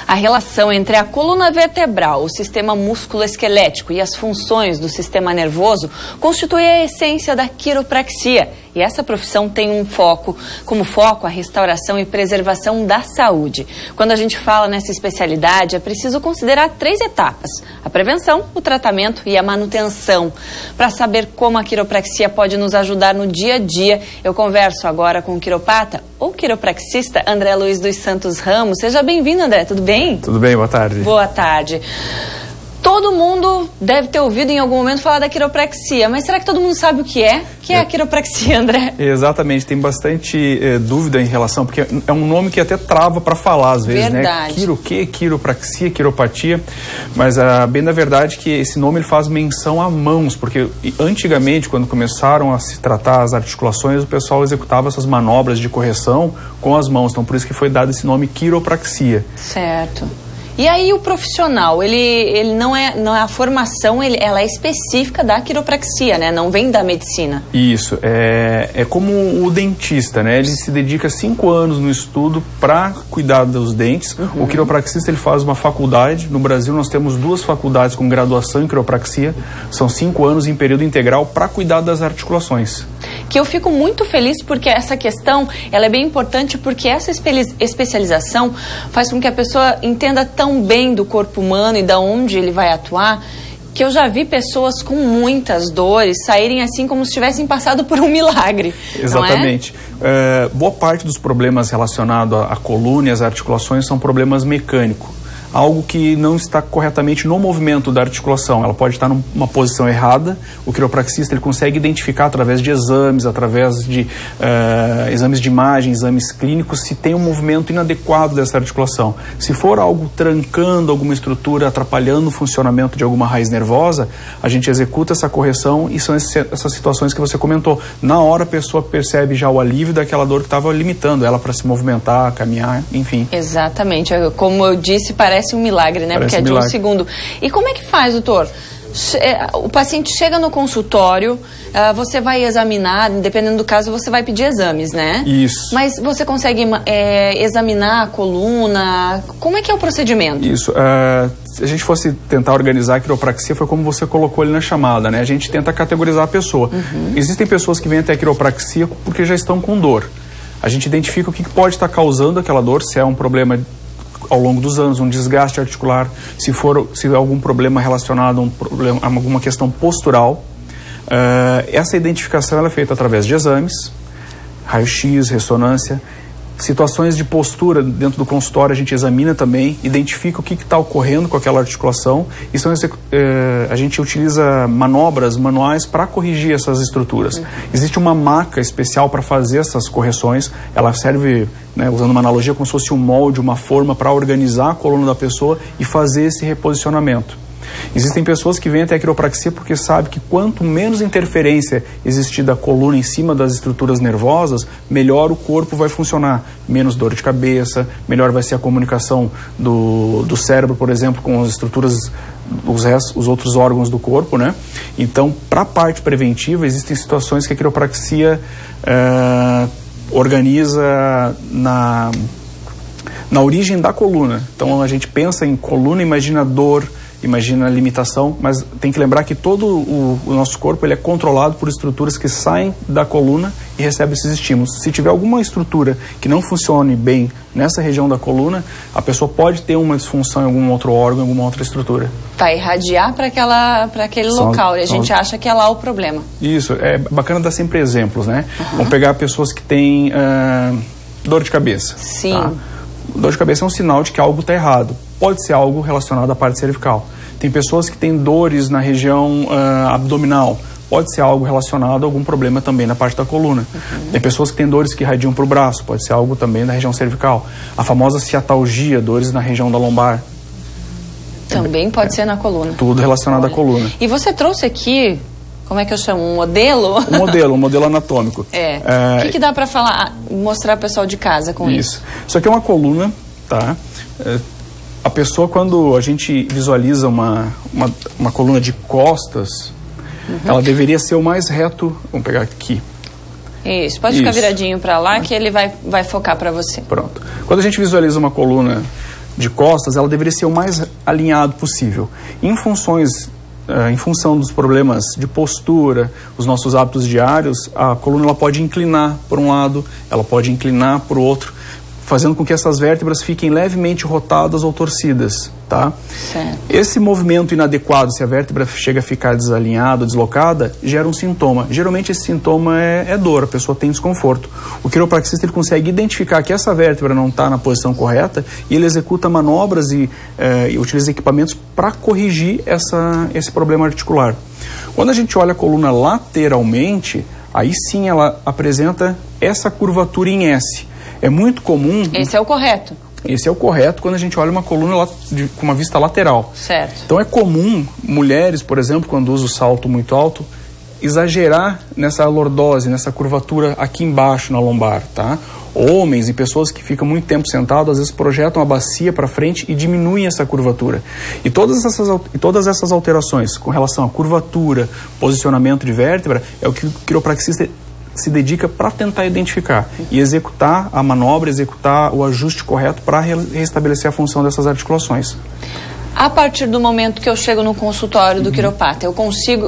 A relação entre a coluna vertebral, o sistema músculo-esquelético e as funções do sistema nervoso constitui a essência da quiropraxia. E essa profissão tem como foco a restauração e preservação da saúde. Quando a gente fala nessa especialidade, é preciso considerar 3 etapas: a prevenção, o tratamento e a manutenção. Para saber como a quiropraxia pode nos ajudar no dia a dia, eu converso agora com o quiropata ou quiropraxista André Luiz dos Santos Ramos. Seja bem-vindo, André, tudo bem? Tudo bem, boa tarde. Boa tarde. Todo mundo deve ter ouvido em algum momento falar da quiropraxia, mas será que todo mundo sabe o que é? O que é a quiropraxia, André? Exatamente, tem bastante dúvida em relação, porque é um nome que até trava para falar às vezes, verdade. Né? Quiropraxia, quiropatia, mas bem na verdade que esse nome ele faz menção a mãos, porque antigamente, quando começaram a se tratar as articulações, o pessoal executava essas manobras de correção com as mãos, então por isso que foi dado esse nome quiropraxia. Certo. E aí o profissional, ele não é a formação, ela é específica da quiropraxia, né? Não vem da medicina. Isso, é como o dentista, né? Ele se dedica 5 anos no estudo para cuidar dos dentes. Uhum. O quiropraxista, ele faz uma faculdade. No Brasil nós temos 2 faculdades com graduação em quiropraxia. São 5 anos em período integral para cuidar das articulações. Que eu fico muito feliz porque essa questão, ela é bem importante porque essa especialização faz com que a pessoa entenda tão bem do corpo humano e da onde ele vai atuar, que eu já vi pessoas com muitas dores saírem assim como se tivessem passado por um milagre. Exatamente. Não é? Boa parte dos problemas relacionados à coluna e às articulações são problemas mecânicos. Algo que não está corretamente no movimento da articulação. Ela pode estar numa posição errada. O quiropraxista ele consegue identificar através de exames, através de exames de imagem, exames clínicos, se tem um movimento inadequado dessa articulação. Se for algo trancando alguma estrutura, atrapalhando o funcionamento de alguma raiz nervosa, a gente executa essa correção e são essas situações que você comentou. Na hora a pessoa percebe já o alívio daquela dor que estava limitando ela para se movimentar, caminhar, enfim. Exatamente. Como eu disse, parece um milagre, né? Parece porque é de um segundo. E como é que faz, doutor? O paciente chega no consultório, você vai examinar, dependendo do caso, você vai pedir exames, né? Isso. Mas você consegue examinar a coluna? Como é que é o procedimento? Isso. Se a gente fosse tentar organizar a quiropraxia, foi como você colocou ali na chamada, né? A gente tenta categorizar a pessoa. Uhum. Existem pessoas que vêm até a quiropraxia porque já estão com dor. A gente identifica o que pode estar causando aquela dor, se é um problema ao longo dos anos, um desgaste articular, se é algum problema relacionado a alguma questão postural. Essa identificação ela é feita através de exames, raio-x, ressonância. Situações de postura dentro do consultório a gente examina também, identifica o que está ocorrendo com aquela articulação e a gente utiliza manobras manuais para corrigir essas estruturas. Existe uma maca especial para fazer essas correções, ela serve, né, usando uma analogia, como se fosse um molde, uma forma para organizar a coluna da pessoa e fazer esse reposicionamento. Existem pessoas que vêm até a quiropraxia porque sabem que quanto menos interferência existir da coluna em cima das estruturas nervosas, melhor o corpo vai funcionar. Menos dor de cabeça, melhor vai ser a comunicação do cérebro, por exemplo, com as estruturas, os outros órgãos do corpo, né? Então, para a parte preventiva, existem situações que a quiropraxia organiza na origem da coluna. Então, a gente pensa em coluna, imagina dor, imagina a limitação, mas tem que lembrar que todo o nosso corpo ele é controlado por estruturas que saem da coluna e recebem esses estímulos. Se tiver alguma estrutura que não funcione bem nessa região da coluna, a pessoa pode ter uma disfunção em algum outro órgão, em alguma outra estrutura. Vai irradiar para aquele local e a gente acha que é lá o problema. Isso, é bacana dar sempre exemplos, né? Uhum. Vamos pegar pessoas que têm dor de cabeça. Sim. Tá? Dor de cabeça é um sinal de que algo está errado. Pode ser algo relacionado à parte cervical. Tem pessoas que têm dores na região abdominal. Pode ser algo relacionado a algum problema também na parte da coluna. Uhum. Tem pessoas que têm dores que irradiam para o braço. Pode ser algo também na região cervical. A famosa ciatalgia, dores na região da lombar. Também pode ser na coluna. Tudo relacionado à coluna. E você trouxe aqui, como é que eu chamo? Um modelo? Um modelo anatômico. O que dá para falar, mostrar ao pessoal de casa com isso? Isso aqui é uma coluna, tá? A pessoa, quando a gente visualiza uma coluna de costas, ela deveria ser o mais reto. Vamos pegar aqui. Isso, pode ficar viradinho para lá que ele vai focar para você. Pronto. Quando a gente visualiza uma coluna de costas, ela deveria ser o mais alinhado possível. Em função dos problemas de postura, os nossos hábitos diários, a coluna ela pode inclinar por um lado, ela pode inclinar por outro, fazendo com que essas vértebras fiquem levemente rotadas ou torcidas, tá? Certo. Esse movimento inadequado, se a vértebra chega a ficar desalinhada, deslocada, gera um sintoma. Geralmente esse sintoma é dor, a pessoa tem desconforto. O quiropraxista ele consegue identificar que essa vértebra não está na posição correta e ele executa manobras e utiliza equipamentos para corrigir esse problema articular. Quando a gente olha a coluna lateralmente, aí sim ela apresenta essa curvatura em S. É muito comum... Esse é o correto. Esse é o correto quando a gente olha uma coluna com uma vista lateral. Certo. Então é comum mulheres, por exemplo, quando usam o salto muito alto, exagerar nessa lordose, nessa curvatura aqui embaixo na lombar, tá? Homens e pessoas que ficam muito tempo sentados, às vezes projetam a bacia para frente e diminuem essa curvatura. E todas essas alterações com relação à curvatura, posicionamento de vértebra, é o que o quiropraxista se dedica para tentar identificar e executar a manobra, executar o ajuste correto para restabelecer a função dessas articulações. A partir do momento que eu chego no consultório do quiropata,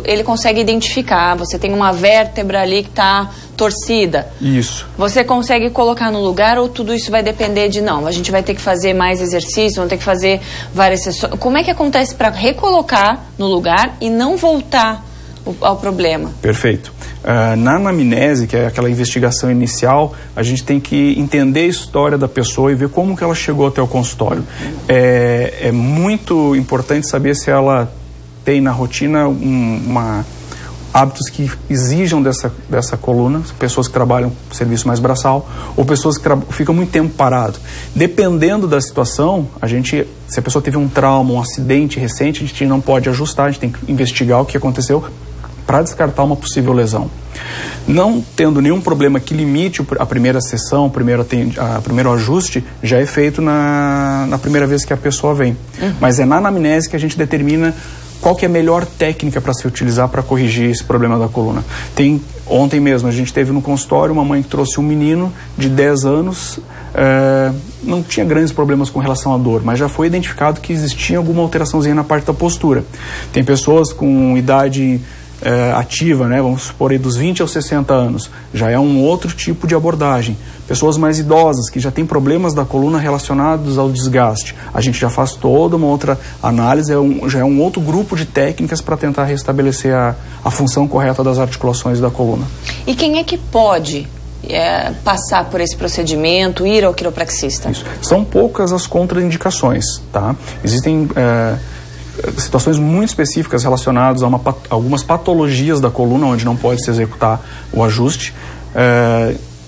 ele consegue identificar, você tem uma vértebra ali que está torcida. Isso. Você consegue colocar no lugar ou tudo isso vai depender de, não, a gente vai ter que fazer mais exercício, vamos ter que fazer várias sessões. Como é que acontece para recolocar no lugar e não voltar ao problema? Perfeito. Na anamnese, que é aquela investigação inicial, a gente tem que entender a história da pessoa e ver como que ela chegou até o consultório. É muito importante saber se ela tem na rotina hábitos que exijam dessa coluna, pessoas que trabalham com serviço mais braçal ou pessoas que ficam muito tempo parado. Dependendo da situação, se a pessoa teve um trauma, um acidente recente, a gente não pode ajustar, a gente tem que investigar o que aconteceu para descartar uma possível lesão. Não tendo nenhum problema que limite a primeira sessão, o primeiro ajuste, já é feito na primeira vez que a pessoa vem. Mas é na anamnese que a gente determina qual que é a melhor técnica para se utilizar para corrigir esse problema da coluna. Ontem mesmo a gente teve no consultório uma mãe que trouxe um menino de 10 anos, não tinha grandes problemas com relação à dor, mas já foi identificado que existia alguma alteraçãozinha na parte da postura. Tem pessoas com idade ativa, né? Vamos supor aí dos 20 aos 60 anos, já é um outro tipo de abordagem. Pessoas mais idosas que já têm problemas da coluna relacionados ao desgaste, a gente já faz toda uma outra análise, já é um outro grupo de técnicas para tentar restabelecer a função correta das articulações da coluna. E quem é que pode passar por esse procedimento, ir ao quiropraxista? Isso. São poucas as contraindicações, tá? Existem situações muito específicas relacionadas a algumas patologias da coluna onde não pode se executar o ajuste.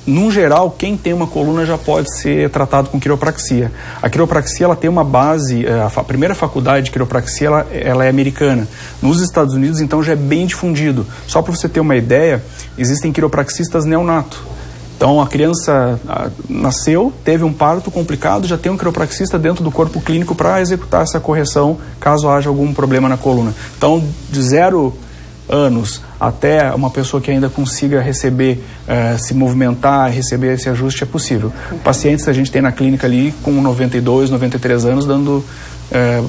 No geral, quem tem uma coluna já pode ser tratado com quiropraxia. A quiropraxia ela tem uma base, a primeira faculdade de quiropraxia ela é americana. Nos Estados Unidos, então, já é bem difundido. Só para você ter uma ideia, existem quiropraxistas neonato. Então, a criança nasceu, teve um parto complicado, já tem um quiropraxista dentro do corpo clínico para executar essa correção, caso haja algum problema na coluna. Então, de 0 anos até uma pessoa que ainda consiga receber, se movimentar, receber esse ajuste, é possível. Pacientes a gente tem na clínica ali com 92, 93 anos, dando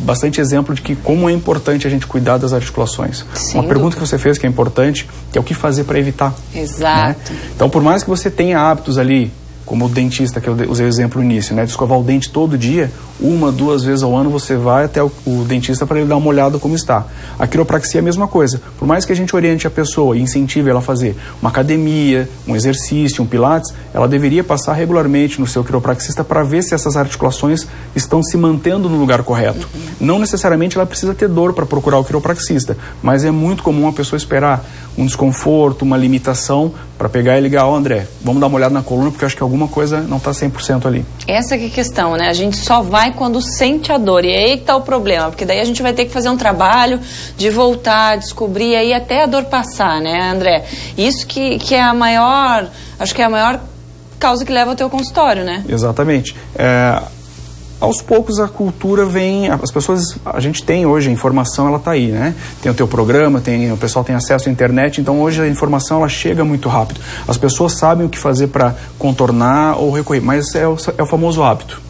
bastante exemplo de que como é importante a gente cuidar das articulações. Uma pergunta que você fez que é importante, que é o que fazer para evitar. Exato. Né? Então, por mais que você tenha hábitos ali, como o dentista, que eu usei o exemplo no início, né, de escovar o dente todo dia, 1, 2 vezes ao ano você vai até o dentista para ele dar uma olhada como está. A quiropraxia é a mesma coisa. Por mais que a gente oriente a pessoa e incentive ela a fazer uma academia, um exercício, um pilates, ela deveria passar regularmente no seu quiropraxista para ver se essas articulações estão se mantendo no lugar correto. Não necessariamente ela precisa ter dor para procurar o quiropraxista, mas é muito comum a pessoa esperar um desconforto, uma limitação para pegar e ligar, André, vamos dar uma olhada na coluna porque eu acho que alguma coisa não está 100% ali. Essa que é a questão, né? A gente só vai quando sente a dor, e aí que está o problema, porque daí a gente vai ter que fazer um trabalho de voltar, descobrir, aí até a dor passar, né, André? Isso que é a maior, acho que é a maior causa que leva ao teu consultório, né? Exatamente. Aos poucos a cultura vem, as pessoas, a gente tem hoje, a informação ela está aí, né? Tem o teu programa, o pessoal tem acesso à internet, então hoje a informação ela chega muito rápido. As pessoas sabem o que fazer para contornar ou recorrer, mas é o famoso hábito.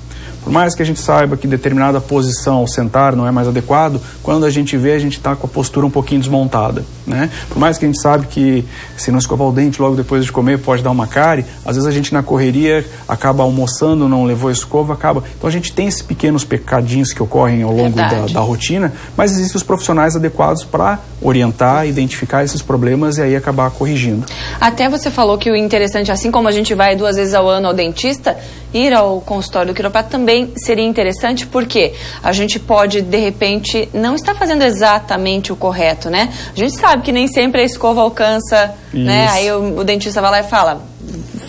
Por mais que a gente saiba que determinada posição ao sentar não é mais adequado, quando a gente vê, a gente está com a postura um pouquinho desmontada, né? Por mais que a gente sabe que se não escovar o dente logo depois de comer pode dar uma cárie, às vezes a gente na correria acaba almoçando, não levou a escova, acaba... Então a gente tem esses pequenos pecadinhos que ocorrem ao longo da rotina, mas existem os profissionais adequados para orientar, identificar esses problemas e aí acabar corrigindo. Até você falou que o interessante, assim como a gente vai 2 vezes ao ano ao dentista, ir ao consultório do quiropata também seria interessante, porque a gente pode, de repente, não estar fazendo exatamente o correto, né? A gente sabe que nem sempre a escova alcança, né? Aí o dentista vai lá e fala,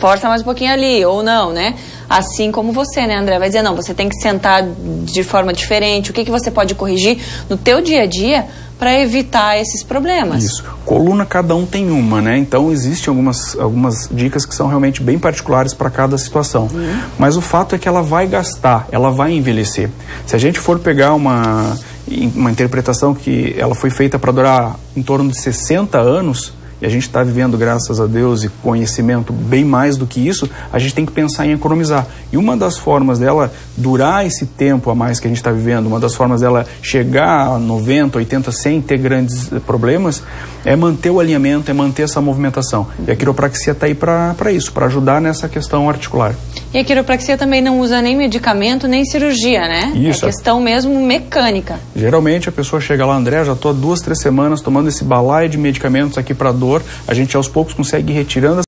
força mais um pouquinho ali, ou não, né? Assim como você, né, André? Vai dizer, não, você tem que sentar de forma diferente, o que você pode corrigir no teu dia a dia para evitar esses problemas. Isso. Coluna, cada um tem uma, né? Então, existem algumas dicas que são realmente bem particulares para cada situação. Mas o fato é que ela vai gastar, ela vai envelhecer. Se a gente for pegar uma interpretação que ela foi feita para durar em torno de 60 anos, e a gente está vivendo, graças a Deus, e conhecimento bem mais do que isso, a gente tem que pensar em economizar. E uma das formas dela durar esse tempo a mais que a gente está vivendo, uma das formas dela chegar a 90, 80, 100, ter grandes problemas, é manter o alinhamento, é manter essa movimentação. E a quiropraxia está aí para isso, para ajudar nessa questão articular. E a quiropraxia também não usa nem medicamento, nem cirurgia, né? Isso. É questão mesmo mecânica. Geralmente a pessoa chega lá, André, já estou há 2, 3 semanas tomando esse balaio de medicamentos aqui para dor, a gente aos poucos consegue ir retirando